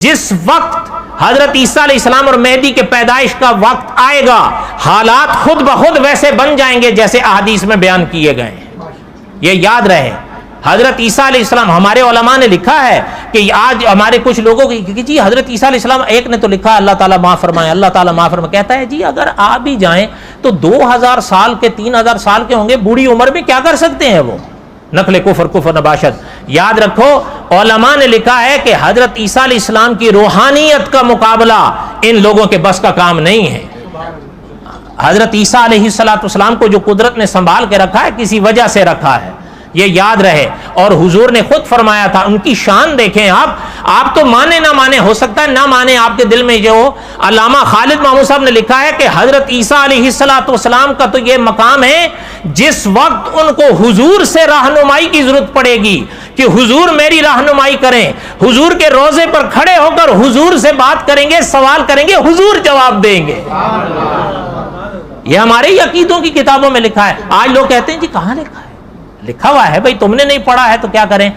جس وقت حضرت عیسیٰ علیہ السلام اور مہدی کے پیدائش کا وقت آئے گا، حالات خود بخود ویسے بن جائیں گے جیسے احادیث میں بیان کیے گئے ہیں۔ یہ یاد رہے، حضرت عیسیٰ علیہ السلام، ہمارے علماء نے لکھا ہے کہ آج ہمارے کچھ لوگوں کی جی حضرت عیسیٰ علیہ السلام، ایک نے تو لکھا اللہ تعالیٰ معاف فرمائے، اللہ تعالیٰ معاف فرمائے، کہتا ہے جی اگر آ بھی جائیں تو 2000 سال کے 3000 سال کے ہوں گے، بوڑھی عمر میں کیا کر سکتے ہیں وہ؟ نقل کفر نباشت۔ یاد رکھو علماء نے لکھا ہے کہ حضرت عیسیٰ علیہ السلام کی روحانیت کا مقابلہ ان لوگوں کے بس کا کام نہیں ہے۔ حضرت عیسیٰ علیہ السلام کو جو قدرت نے سنبھال کے رکھا ہے کسی وجہ سے رکھا ہے، یہ یاد رہے۔ اور حضور نے خود فرمایا تھا، ان کی شان دیکھیں آپ تو مانے نہ مانے، ہو سکتا ہے نہ مانے آپ کے دل میں جو علامہ خالد محمود صاحب نے لکھا ہے کہ حضرت عیسیٰ علیہ السلام کا تو یہ مقام ہے جس وقت ان کو حضور سے رہنمائی کی ضرورت پڑے گی کہ حضور میری رہنمائی کریں، حضور کے روضے پر کھڑے ہو کر حضور سے بات کریں گے، سوال کریں گے، حضور جواب دیں گے۔ یہ ہمارے عقیدوں کی کتابوں میں لکھا ہے۔ آج لوگ کہتے ہیں جی کہاں لکھا ہے؟ لکھا ہوا ہے بھائی، تم نے نہیں پڑھا ہے تو کیا کریں؟